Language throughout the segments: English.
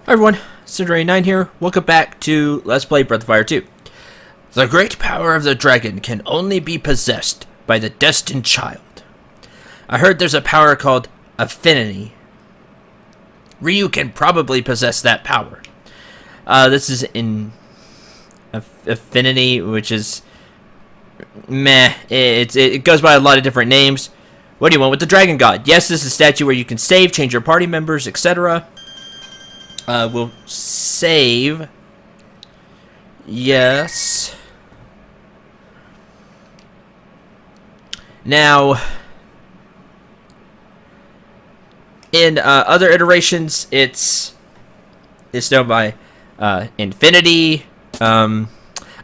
Hi everyone, Cinder89 here. Welcome back to Let's Play Breath of Fire 2. The great power of the dragon can only be possessed by the destined child. I heard there's a power called affinity. Ryu can probably possess that power. This is in affinity, which is meh. It goes by a lot of different names. What do you want with the dragon god? Yes, this is a statue where you can save, change your party members, etc. We'll save. Yes. Now, in other iterations, it's known by Infinity. I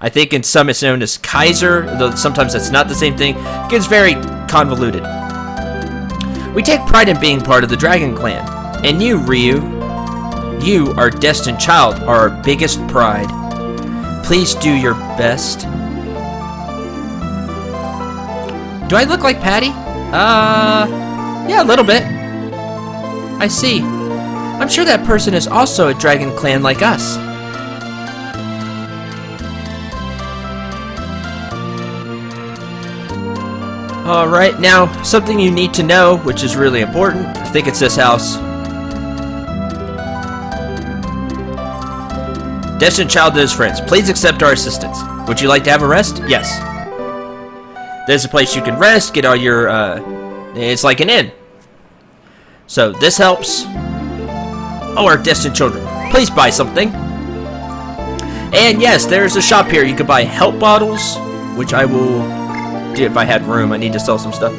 think in some it's known as Kaiser, though sometimes that's not the same thing. It gets very convoluted. We take pride in being part of the Dragon Clan, and you, Ryu. You, our destined child, are our biggest pride. Please do your best. Do I look like Patty? Yeah, a little bit. I see. I'm sure that person is also a Dragon Clan like us. Alright, now, something you need to know, which is really important. I think it's this house. Destined child and his friends, please accept our assistance. Would you like to have a rest? Yes. There's a place you can rest, get all your, it's like an inn. So, this helps. Oh, our destined children, please buy something. And yes, there's a shop here. You can buy help bottles, which I will do if I had room. I need to sell some stuff.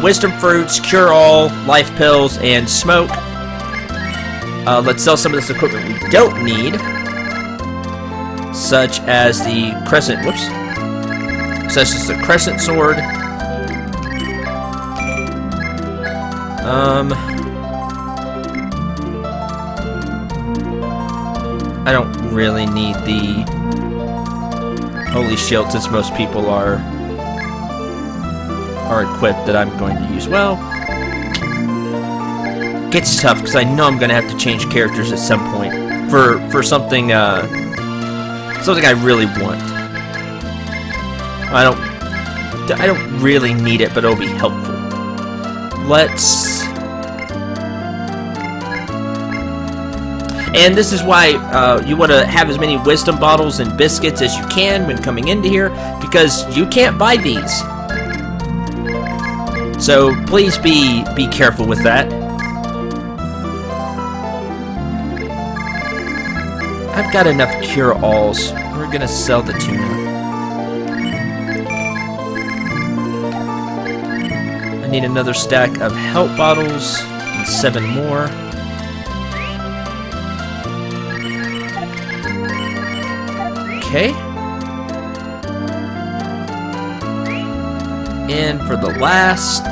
Wisdom fruits, cure-all, life pills, and smoke. Let's sell some of this equipment we don't need. Such as the crescent, such as the crescent sword. I don't really need the holy shield since most people are equipped that I'm going to use. Well, gets tough because I know I'm going to have to change characters at some point for something something I really want. I don't really need it, but it'll be helpful. And this is why you want to have as many wisdom bottles and biscuits as you can when coming into here, because you can't buy these. So please be careful with that. I've got enough cure-alls. We're gonna sell the tuna. I need another stack of help bottles and 7 more. Okay. And for the last,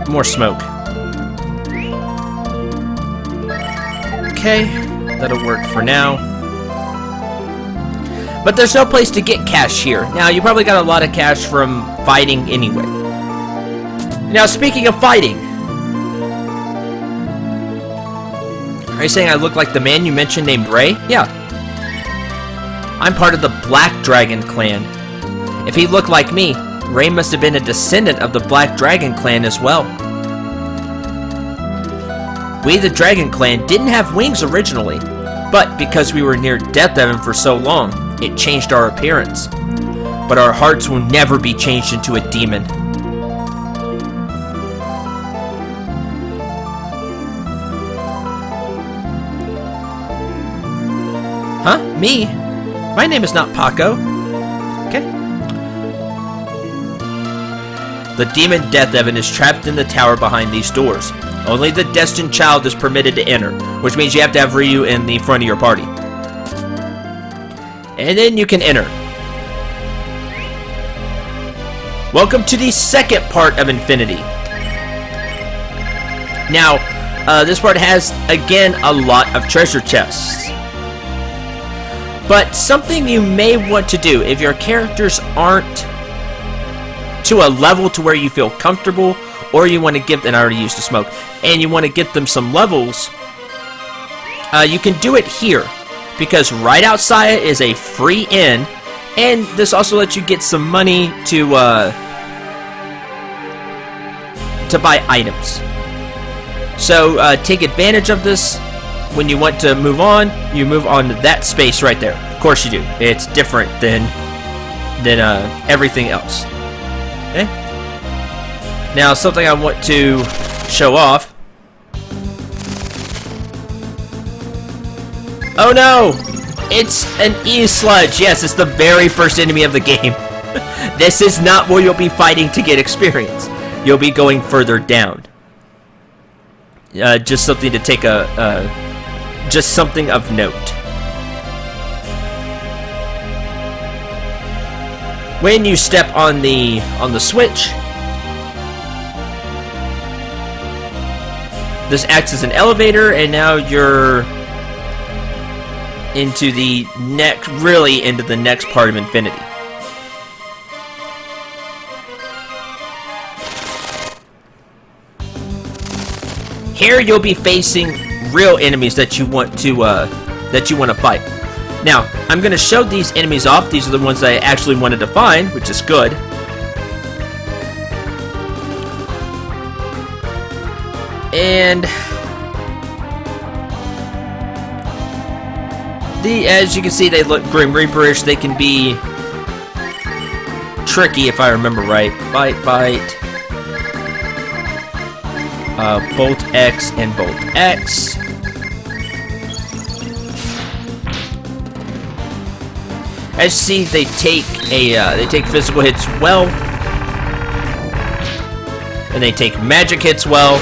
more smoke. Okay, that'll work for now. But there's no place to get cash here. Now, you probably got a lot of cash from fighting anyway. Now, speaking of fighting, are you saying I look like the man you mentioned named Ray? Yeah. I'm part of the Black Dragon Clan. If he looked like me, Ray must have been a descendant of the Black Dragon Clan as well. We, the Dragon Clan, didn't have wings originally, but because we were near Death Heaven for so long, it changed our appearance. But our hearts will never be changed into a demon. Huh? Me? My name is not Paco. Okay. The demon Death Heaven is trapped in the tower behind these doors. Only the destined child is permitted to enter, which means you have to have Ryu in the front of your party. And then you can enter. Welcome to the second part of Infinity. Now, this part has, again, a lot of treasure chests. But something you may want to do if your characters aren't to a level to where you feel comfortable, or you want to give, and I already used the smoke, and you want to get them some levels, you can do it here, because right outside is a free inn, and this also lets you get some money to buy items. So take advantage of this. When you want to move on, you move on to that space right there. Of course you do. It's different than everything else. Okay. Now something I want to show off. Oh no! It's an E-sludge. Yes, it's the very first enemy of the game. This is not where you'll be fighting to get experience. You'll be going further down. Just something to take just something of note. When you step on the switch, this acts as an elevator, and now you're into the into the next part of Infinity. Here you'll be facing real enemies that you want to fight. Now, I'm going to show these enemies off. These are the ones that I actually wanted to find, which is good. And as you can see, they look Grim Reaperish. They can be tricky, if I remember right. Fight. Bolt X and Bolt X. As you see, they take physical hits well, and they take magic hits well.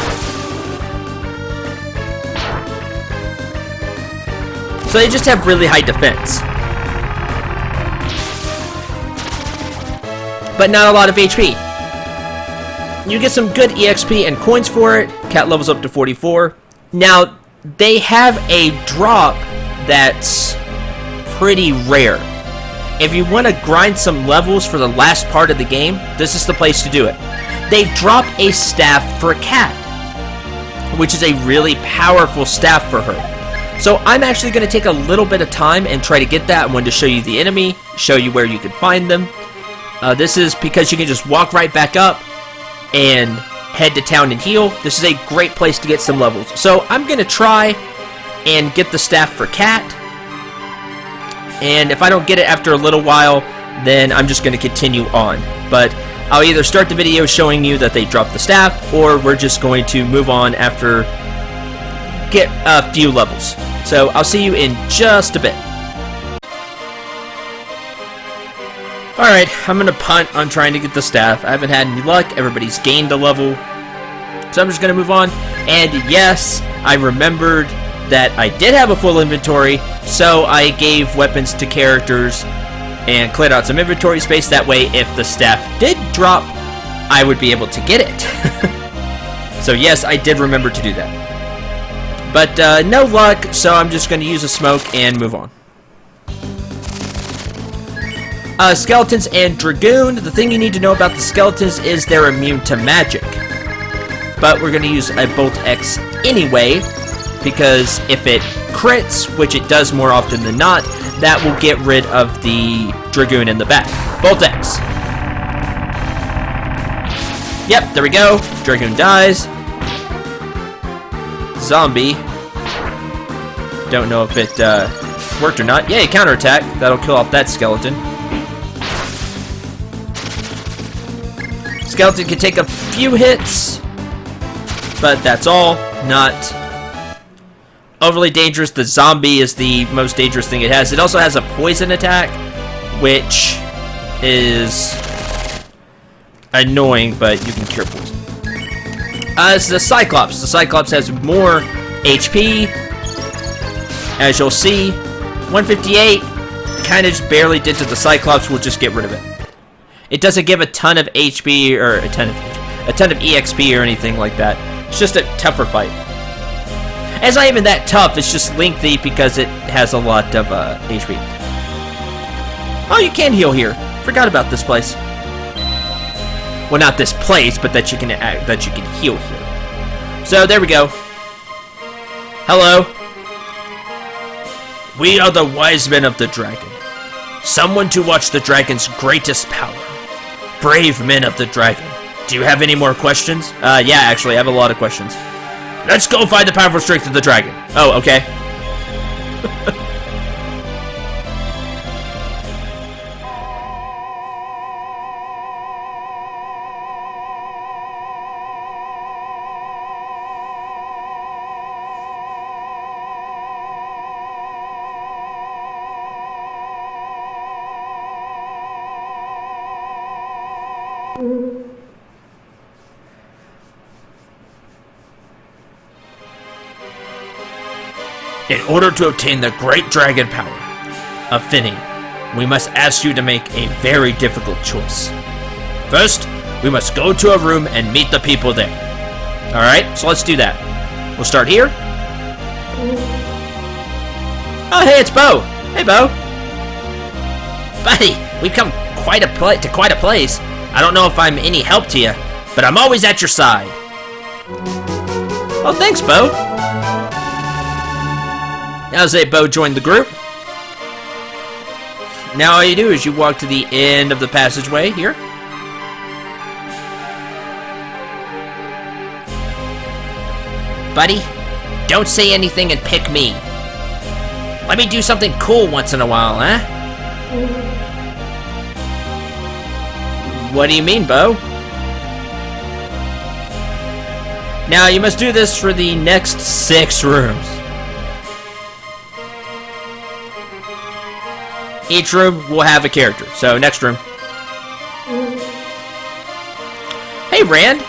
So they just have really high defense, but not a lot of HP. You get some good EXP and coins for it. Cat levels up to 44. Now, they have a drop that's pretty rare. If you want to grind some levels for the last part of the game, this is the place to do it. They drop a staff for Cat, which is a really powerful staff for her. So I'm actually going to take a little bit of time and try to get that. I wanted to show you the enemy, show you where you can find them. This is because you can just walk right back up and head to town and heal. This is a great place to get some levels. So I'm going to try and get the staff for Cat. And if I don't get it after a little while, then I'm just going to continue on. But I'll either start the video showing you that they dropped the staff, or we're just going to move on after get a few levels. So I'll see you in just a bit. Alright, I'm going to punt on trying to get the staff. I haven't had any luck. Everybody's gained a level. So I'm just going to move on. And yes, I remembered that I did have a full inventory, so I gave weapons to characters and cleared out some inventory space. That way, if the staff did drop, I would be able to get it. So yes, I did remember to do that. But no luck, so I'm just going to use a smoke and move on. Skeletons and Dragoon. The thing you need to know about the skeletons is they're immune to magic. But we're going to use a Bolt X anyway, because if it crits, which it does more often than not, that will get rid of the Dragoon in the back. Bolt X. Yep, there we go. Dragoon dies. Zombie. Don't know if it worked or not. Yay, counterattack. That'll kill off that skeleton. Skeleton can take a few hits, but that's all. Not overly dangerous. The zombie is the most dangerous thing it has. It also has a poison attack, which is annoying, but you can cure poison. It's the Cyclops. The Cyclops has more HP, as you'll see. 158, kind of just barely did to the Cyclops. We'll just get rid of it. It doesn't give a ton of HP or a ton of EXP or anything like that. It's just a tougher fight. It's not even that tough. It's just lengthy because it has a lot of HP. Oh, you can heal here. Forgot about this place. Well, not this place, but that you can heal here. So there we go. Hello. We are the wise men of the dragon. Someone to watch the dragon's greatest power. Brave men of the dragon. Do you have any more questions? Yeah, actually, I have a lot of questions. Let's go find the powerful strength of the dragon. Oh, okay. In order to obtain the great dragon power of Finny, we must ask you to make a very difficult choice. First, we must go to a room and meet the people there. Alright, so let's do that. We'll start here. Oh, hey, it's Bo. Hey, Bo. Buddy, we've come to quite a place. I don't know if I'm any help to you, but I'm always at your side. Oh, thanks, Bo. Now say Bo joined the group. Now all you do is you walk to the end of the passageway here. Buddy, don't say anything and pick me. Let me do something cool once in a while, huh? What do you mean, Bo? Now you must do this for the next 6 rooms. Each room will have a character. So, next room. Hey, Rand.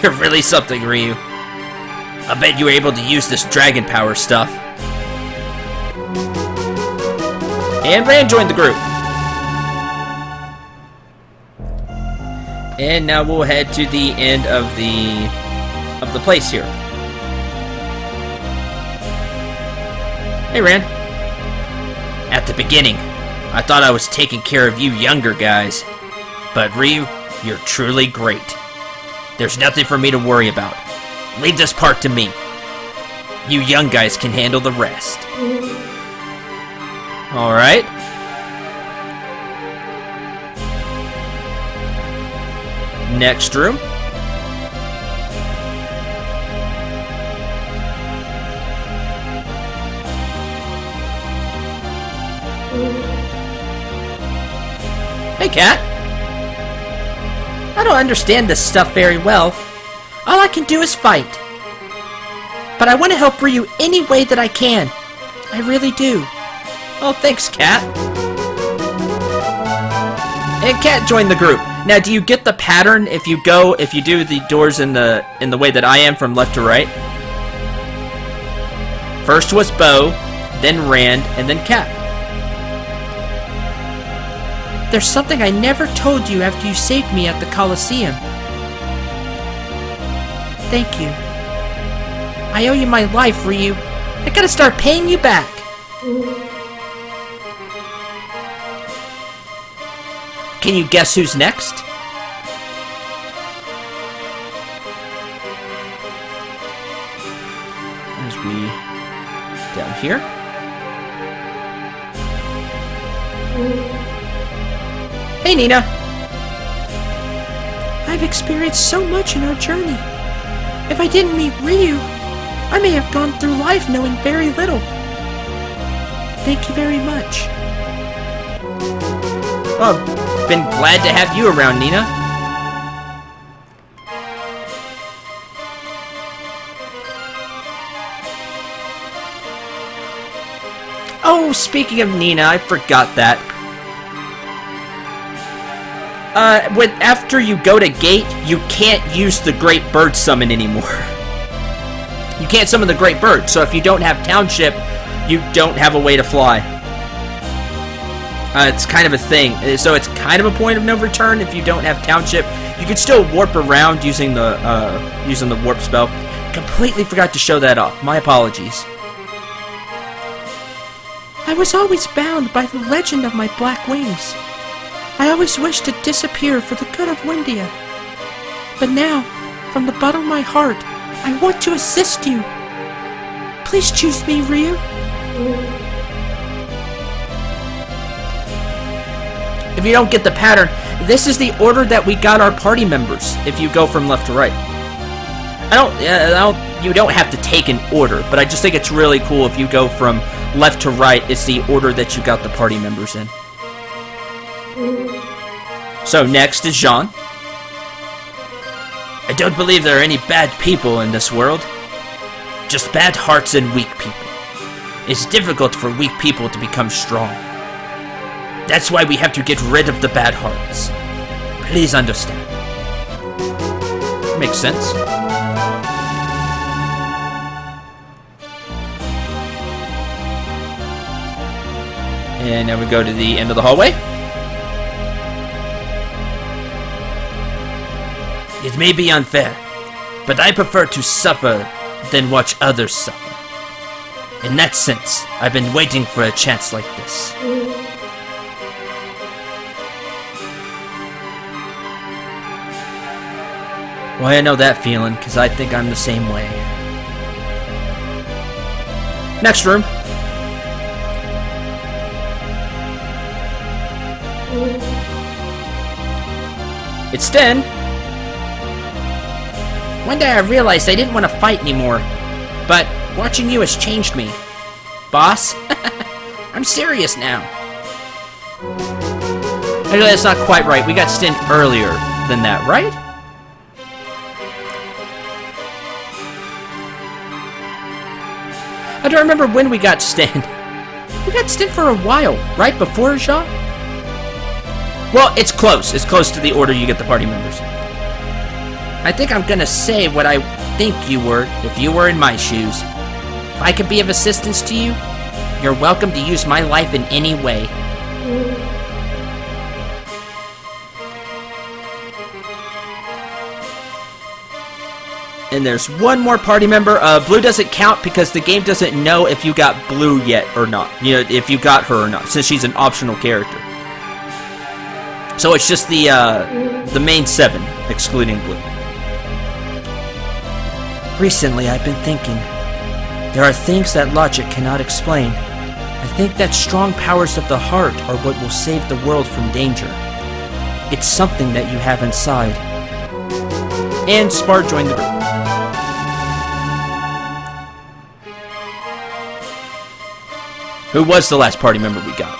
You're really something, Ryu. I bet you were able to use this dragon power stuff. And Rand joined the group. And now we'll head to the end of the place here. Hey, Rand. At the beginning, I thought I was taking care of you younger guys. But Ryu, you're truly great. There's nothing for me to worry about. Leave this part to me. You young guys can handle the rest. Alright. Next room. Hey, Cat. I don't understand this stuff very well. All I can do is fight. But I want to help Ryu any way that I can. I really do. Oh, thanks, Cat. And Cat joined the group. Now, do you get the pattern if you do the doors in the way that I am from left to right? First was Bo, then Rand, and then Cat. There's something I never told you after you saved me at the Coliseum. Thank you. I owe you my life, Ryu. I gotta start paying you back. Can you guess who's next? As we down here. Hey, Nina. I've experienced so much in our journey. If I didn't meet Ryu, I may have gone through life knowing very little. Thank you very much. Oh, been glad to have you around, Nina. Oh, speaking of Nina, I forgot that. After you go to Gate, you can't use the Great Bird Summon anymore. You can't summon the Great Bird, so if you don't have Township, you don't have a way to fly. It's kind of a thing. So it's kind of a point of no return if you don't have Township. You can still warp around using the warp spell. Completely forgot to show that off. My apologies. I was always bound by the legend of my black wings. I always wished to disappear for the good of Windia. But now, from the bottom of my heart, I want to assist you. Please choose me, Ryu. If you don't get the pattern, this is the order that we got our party members, if you go from left to right. You don't have to take an order, but I just think it's really cool if you go from left to right, it's the order that you got the party members in. So next is Jean. I don't believe there are any bad people in this world. Just bad hearts and weak people. It's difficult for weak people to become strong. That's why we have to get rid of the bad hearts. Please understand. Makes sense. And now we go to the end of the hallway. It may be unfair, but I prefer to suffer than watch others suffer. In that sense, I've been waiting for a chance like this. Well, I know that feeling, because I think I'm the same way. Next room. It's Sten. One day I realized I didn't want to fight anymore, but watching you has changed me. Boss? I'm serious now. Actually, that's not quite right. We got Sten earlier than that, right? I don't remember when we got Sten. We got Sten for a while, right before Jean? Well, it's close. It's close to the order you get the party members. I think I'm gonna say what I think you were if you were in my shoes. If I could be of assistance to you, you're welcome to use my life in any way. And there's one more party member. Blue doesn't count because the game doesn't know if you got Blue yet or not. You know, if you got her or not, since she's an optional character. So it's just the main 7, excluding Blue. Recently, I've been thinking. There are things that logic cannot explain. I think that strong powers of the heart are what will save the world from danger. It's something that you have inside. And Spar joined the group. Who was the last party member we got?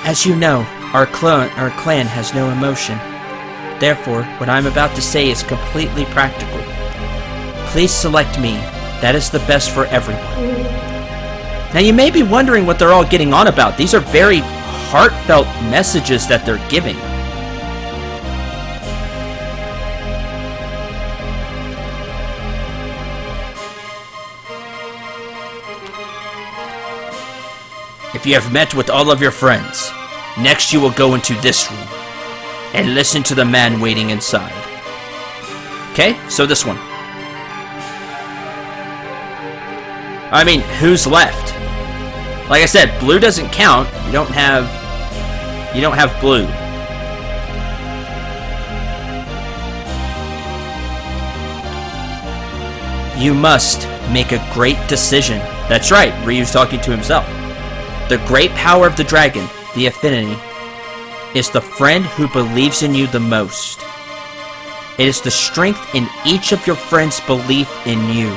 As you know, our clan has no emotion. Therefore, what I'm about to say is completely practical. Please select me. That is the best for everyone. Now you may be wondering what they're all getting on about. These are very heartfelt messages that they're giving. If you have met with all of your friends, next you will go into this room and listen to the man waiting inside. Okay, so this one. I mean, who's left? Like I said, Blue doesn't count. You don't have Blue. You must make a great decision. That's right, Ryu's talking to himself. The great power of the dragon, the affinity, is the friend who believes in you the most. It is the strength in each of your friends' belief in you.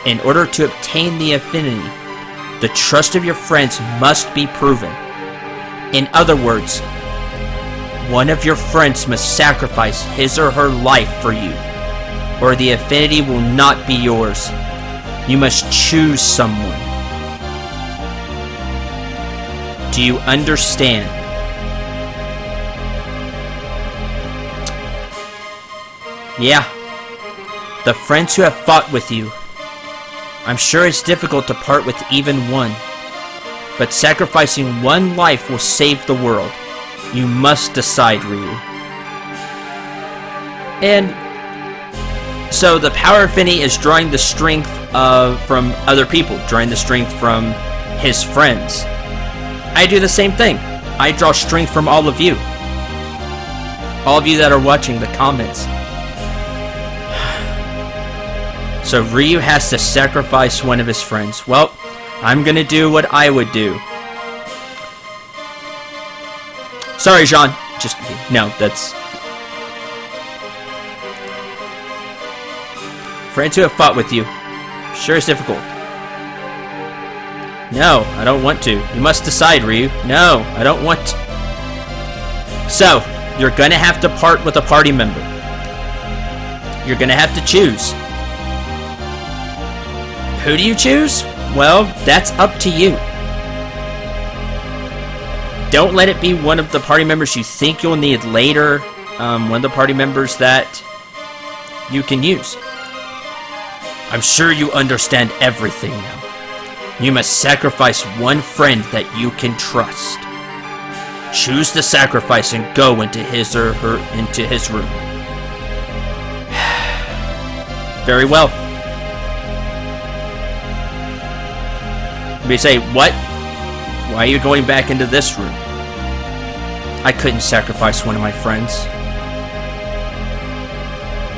In order to obtain the affinity, the trust of your friends must be proven. In other words, one of your friends must sacrifice his or her life for you, or the affinity will not be yours. You must choose someone. Do you understand? Yeah. The friends who have fought with you. I'm sure it's difficult to part with even one. But sacrificing one life will save the world. You must decide, Ryu. And so the power affinity is drawing the strength from other people, drawing the strength from his friends. I do the same thing. I draw strength from all of you. All of you that are watching the comments. So Ryu has to sacrifice one of his friends. Well, I'm gonna do what I would do. Sorry, Jean. Just kidding. No, that's... Friends who have fought with you. Sure is difficult. No, I don't want to. You must decide, Ryu. No, I don't want to. So, you're gonna have to part with a party member. You're gonna have to choose. Who do you choose? Well, that's up to you. Don't let it be one of the party members you think you'll need later. One of the party members that you can use. I'm sure you understand everything now. You must sacrifice one friend that you can trust. Choose the sacrifice and go into his or her into his room. Very well. We say, what? Why are you going back into this room? I couldn't sacrifice one of my friends.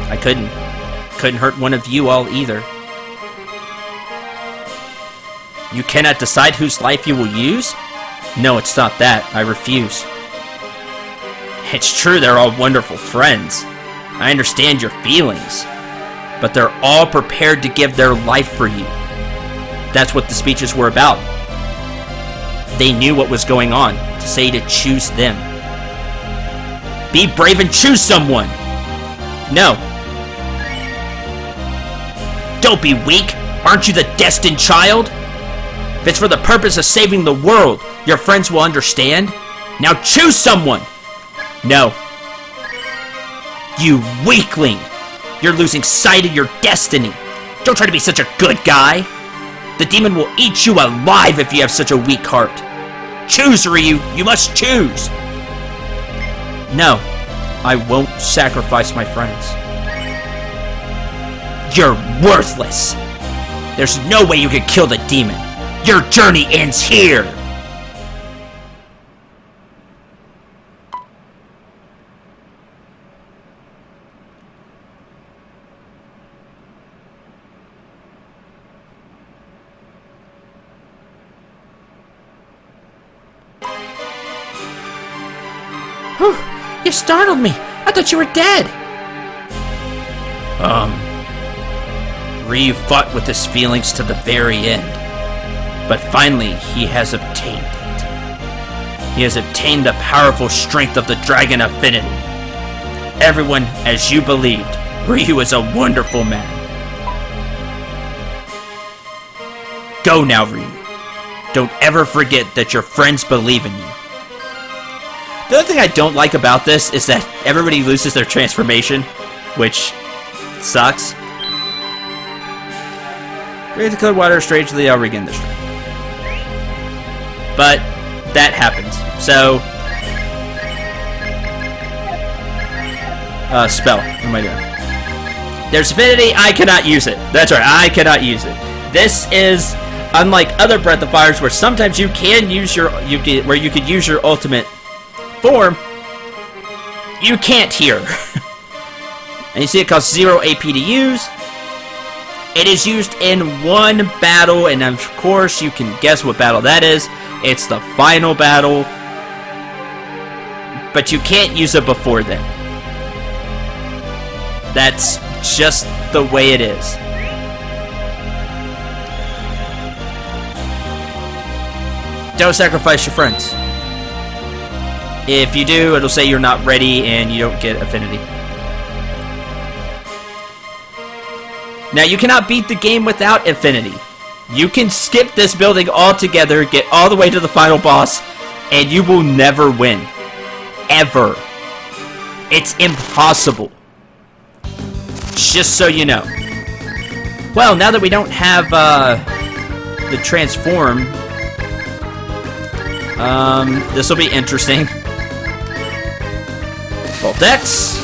I couldn't. Couldn't hurt one of you all either. You cannot decide whose life you will use? No, it's not that. I refuse. It's true they're all wonderful friends. I understand your feelings. But they're all prepared to give their life for you. That's what the speeches were about. They knew what was going on, to say to choose them. Be brave and choose someone! No. Don't be weak! Aren't you the destined child? If it's for the purpose of saving the world, your friends will understand. Now choose someone! No. You weakling! You're losing sight of your destiny. Don't try to be such a good guy. The demon will eat you alive if you have such a weak heart. Choose, Ryu! You must choose! No, I won't sacrifice my friends. You're worthless! There's no way you can kill the demon. Your journey ends here! Whew, you startled me. I thought you were dead. Ryu fought with his feelings to the very end. But finally, he has obtained it. He has obtained the powerful strength of the Dragon Affinity. Everyone, as you believed, Ryu is a wonderful man. Go now, Ryu. Don't ever forget that your friends believe in you. The other thing I don't like about this is that everybody loses their transformation, which sucks. Create the code water strangely, I'll regain the strength. But that happens. So spell. What am I doing? There's affinity, I cannot use it. That's right, I cannot use it. This is unlike other Breath of Fires where sometimes you can use your where you could use your ultimate form. You can't here. And you see it costs 0 AP to use. It is used in one battle, and of course you can guess what battle that is. It's the final battle. But you can't use it before then. That's just the way it is. Don't sacrifice your friends. If you do, it'll say you're not ready and you don't get affinity. Now, you cannot beat the game without affinity. You can skip this building altogether, get all the way to the final boss, and you will never win. Ever. It's impossible. Just so you know. Well, now that we don't have the transform, this will be interesting. Volt X.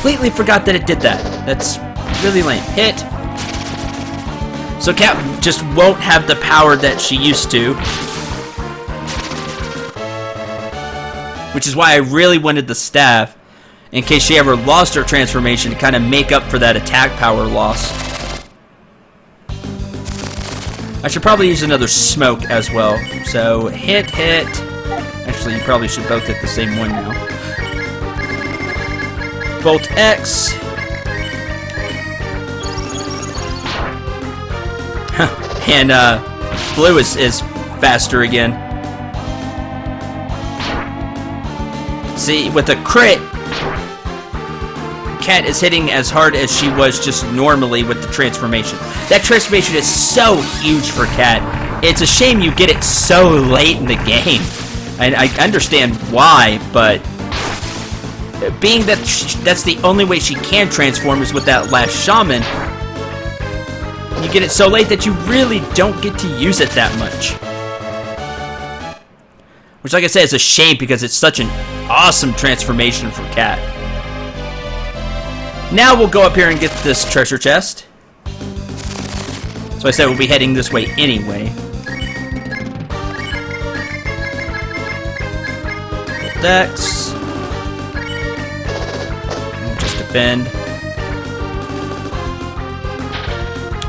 completely forgot that it did that. That's really lame. Hit. So Cat just won't have the power that she used to. Which is why I really wanted the staff, in case she ever lost her transformation, to kind of make up for that attack power loss. I should probably use another smoke as well. So, hit. Actually, you probably should both hit the same one now. Bolt X. And, blue is faster again. See, with a crit, Cat is hitting as hard as she was just normally with the transformation. That transformation is so huge for Cat. It's a shame you get it so late in the game. And I understand why, but being that that's the only way she can transform is with that last shaman, you get it so late that you really don't get to use it that much. Which, like I said, is a shame because it's such an awesome transformation for Cat. Now we'll go up here and get this treasure chest. So I said we'll be heading this way anyway. Dex. Just defend.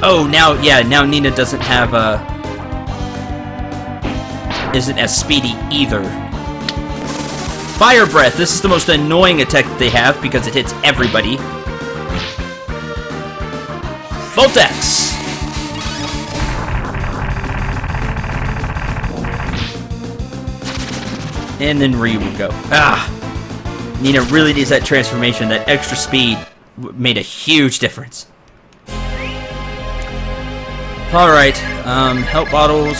Oh, now Nina doesn't have isn't as speedy either. Fire Breath. This is the most annoying attack that they have because it hits everybody. Volt X. And then Ryu will go. Nina really needs that transformation. That extra speed made a huge difference. Alright, help bottles.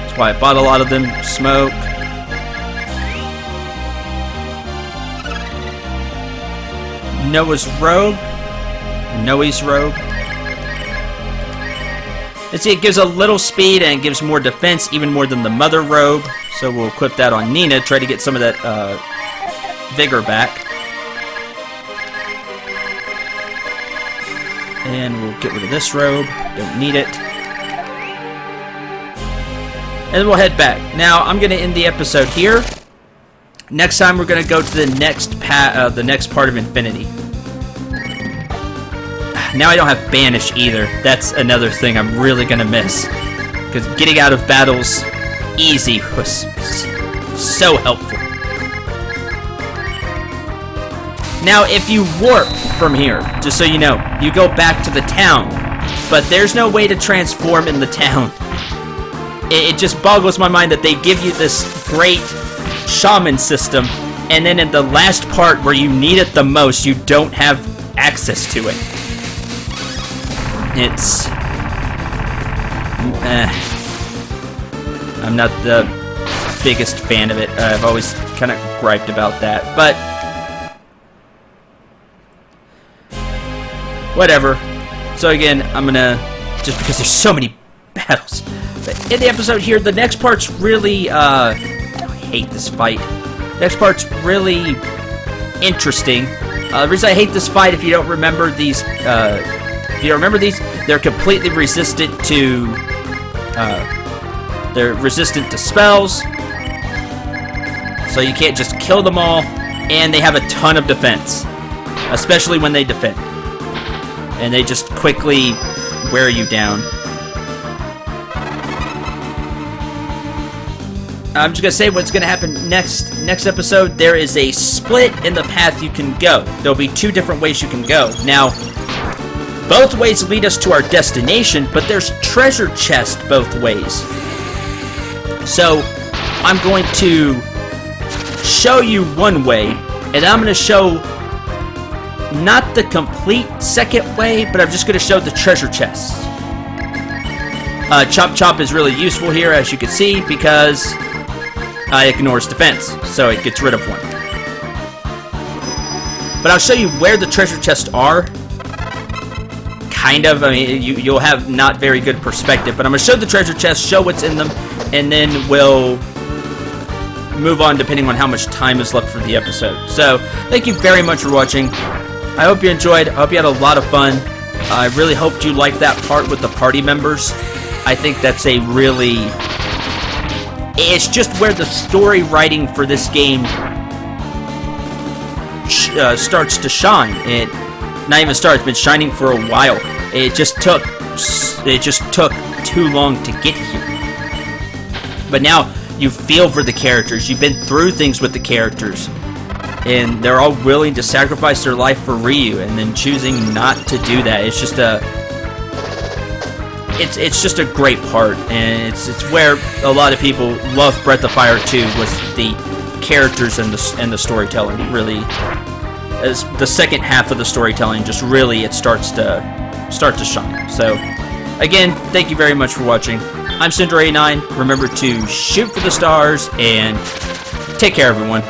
That's why I bought a lot of them. Smoke. Noah's robe. Noe's robe. Let's see, it gives a little speed and it gives more defense, even more than the mother robe. So we'll equip that on Nina, try to get some of that vigor back. And we'll get rid of this robe. Don't need it. And then we'll head back. Now, I'm going to end the episode here. Next time, we're going to go to the next part of Infinity. Now I don't have Banish either. That's another thing I'm really going to miss. Because getting out of battles easy was so helpful. Now, if you warp from here, just so you know, you go back to the town. But there's no way to transform in the town. It just boggles my mind that they give you this great shaman system, and then in the last part where you need it the most, you don't have access to it. It's... I'm not the biggest fan of it. I've always kind of griped about that, but... whatever. So again, I'm gonna... just because there's so many battles. But in the episode here, the next part's really... I hate this fight. Next part's really interesting. The reason I hate this fight, if you don't remember these... if you don't remember these, they're completely resistant to... they're resistant to spells. So you can't just kill them all. And they have a ton of defense. Especially when they defend. And they just quickly wear you down. I'm just going to say what's going to happen next episode. There is a split in the path you can go. There'll be two different ways you can go. Now, both ways lead us to our destination, but there's treasure chests both ways. So, I'm going to show you one way, and I'm going to show not the complete second way, but I'm just going to show the treasure chests. Chop Chop is really useful here, as you can see, because it ignores defense, so it gets rid of one. But I'll show you where the treasure chests are. Kind of, I mean, you'll have not very good perspective, but I'm going to show the treasure chests, show what's in them, and then we'll move on depending on how much time is left for the episode. So, thank you very much for watching. I hope you enjoyed. I hope you had a lot of fun. I really hoped you liked that part with the party members. I think that's a really... It's just where the story writing for this game starts to shine. It not even starts, it's been shining for a while. It just took too long to get here. But now you feel for the characters. You've been through things with the characters, and they're all willing to sacrifice their life for Ryu, and then choosing not to do that. It's just it's just a great part, and it's where a lot of people love Breath of Fire 2, was the characters and the storytelling. Really, as the second half of the storytelling just really starts to shine. So again, thank you very much for watching. I'm Cinder89. Remember to shoot for the stars and take care, everyone.